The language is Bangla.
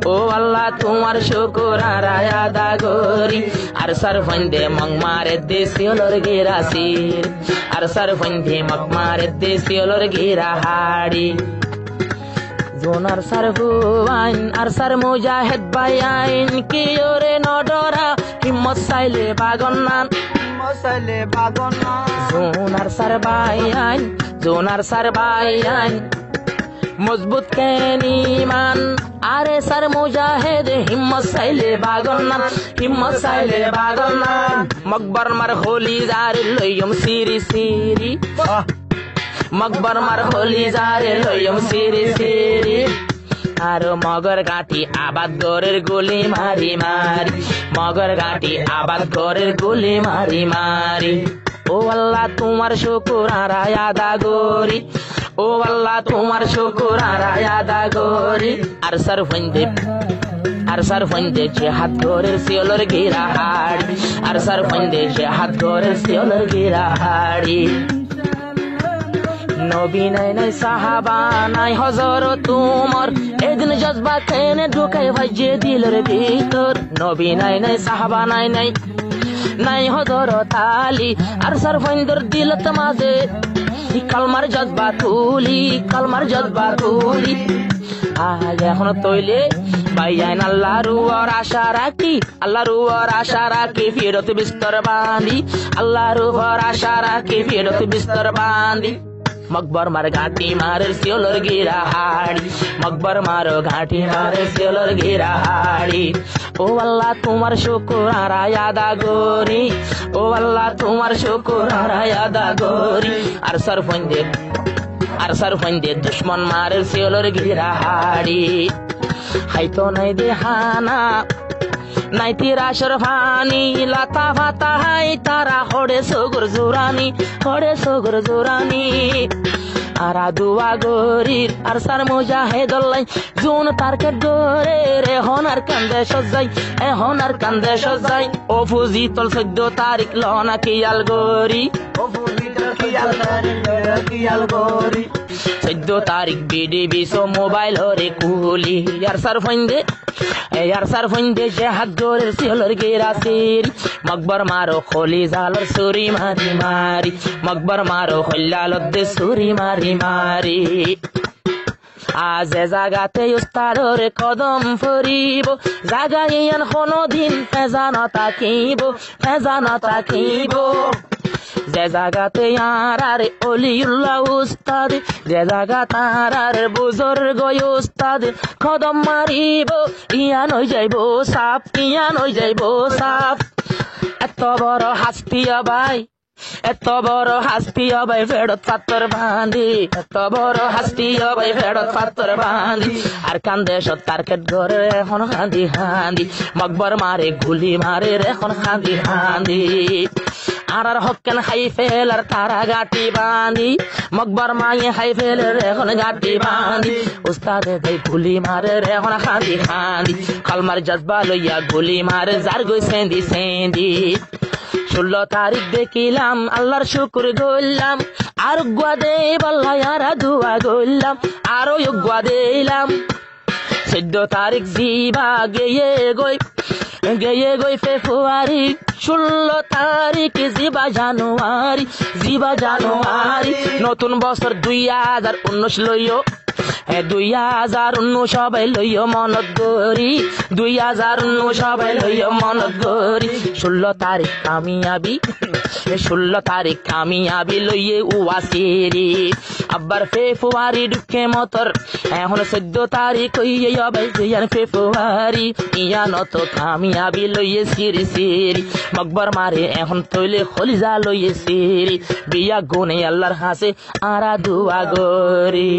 ও আল্লাহ তোমার শুকুর আর আদা করি আর সরফন্দে মগমারে দেশিয়লর গিরাসির আর সরফন্দে মগমারে দেশিয়লর গিরা হাড়ি জোনার সারফুয়াইন আর সার মুজাহিদ বাইন কি ওরে নডরা হিম্মত চাইলে বাগন্নান জোনার সার বাইন জোনার সার বাইন মজবুত কেন ইমান আরে সার মুজাহিদ হিম্মত চাইলে বাগন্নান হিম্মত চাইলে বাগন্নান মকবর মার হোলি যার লইয়ম সিরি সিরি মকবর মার হোলি যারে লইয়ম সিরি সিরি আর মগর গাঁটি আবাদ গরের গুলি মারি মারি মগর গাঁটি আবাদ গরের গুলি মারি মারি ও আল্লাহ তোমার শুকুর আর আদা করি ও আল্লাহ তোমার শুকুর আর আদা করি আর সরফন্দে জিহাদ গরের শিয়লর গিরা হাড়ি আর সরফন্দে জিহাদ গরের শিয়লর গিরা হাড়ি নবী নাই নাই সাহাবা নাই হজরত তোমার এদিন জজবা কেনে ঢুকাই ভাইজে দিলের ভিতর নবী নাই নাই সাহাবা নাই নাই নাই হজরত আলী আর সরফন্দর দিলত মাঝে কালমার জজবা তুলি আজ এখন তৈলে বাইয়ান আল্লাহর উপর আশা রাখি ফিরত বিস্তর বাঁধি আল্লাহর উপর আশা রাখি ফিরত বিস্তর বাঁধি মকবর মার ঘাটি মারে শিয়লর গিরা হাড়ি মকবর মারো ঘাটি মারে শিয়লর গিরা হাড়ি ও আল্লাহ তোমার শুকুর আর আদা করি ও আল্লাহ তোমার শুকুর আর আদা করি আর সরফন্দে দুশ্মন মারে শিয়লর গিরা হাড়ি হাইতো নাই দেহানা নাই তিরাশর ফানি লাতা ফাতা হাই তারা হড়ে সগর জোরানি আর দুয়া গরির আর সার মুজাহিদুল্লাহ জুন তারকে ডরে রে হনার কান্দে সজাই ও ফুজি তল 14 তারিখ লনা কিয়াল গরি 14 তারিখ বিডিবি সো মোবাইল হরে কুলি আর সরফন্দে জিহাদ গরের শিয়লর গিরাসির মকবর মারো খলি জালর সুরি মারি মারি মকবর মারো হল্লালত দে সুরি মারি মারি আজ জাগাতে উস্তাদর কদম ফরিব জাগাইয়ান কোনদিন ফেজানা তাকিব যে জাগাতে আর অলিউল্লাহ উস্তাদ যে জাগা তার বুজুর্গ উস্তাদ কদম মারিব ইয়ান হই যাইব সাফ এত বড় হাস্তি ভাই ফেরত পাত্তর বাঁধি আর কান্দে টার্গেট ঘরে এখন হাঁদি মকবর মারে গুলি মারে এখন হাঁদি আর হকেন হাই ফেল আর তারা গাটি বাঁধি মকবর মায়ে হাই ফেলের এখন গাটি বাঁধি উস্তাদে ভাই গুলি মারে এখন হাঁদি কালমার জজবা লইয়া গুলি মারে যার গই সেন্দি 16 তারিখ দেখিলাম আল্লাহর শুকুর গইলাম আর গুয়া দে বল্লা আর দুয়া গইলাম আরো গুয়া দিলাম 14 তারিখ জিবা গিয়ে গই ফেব্রুয়ারি 16 তারিখ জিবা জানুয়ারি নতুন বছর 2019 লইও 2019 সবাই লইও মনত গরি 2019 সবাই লইও মনত গরি 16 তারিখ কামিয়াবি লইয়ে উয়াসিরি আবার ফেব্রুয়ারি ঢুকে মতর এখন 14 তারিখ হইয়ে হবে ফেব্রুয়ারি ইয়ানত কামিয়াবি লইয়ে সিরি মকবর মারে এখন তৈলে খলিজা লইয়ে সিরি বিয়া গুনে আল্লাহর হাসে আরা দুয়া গরি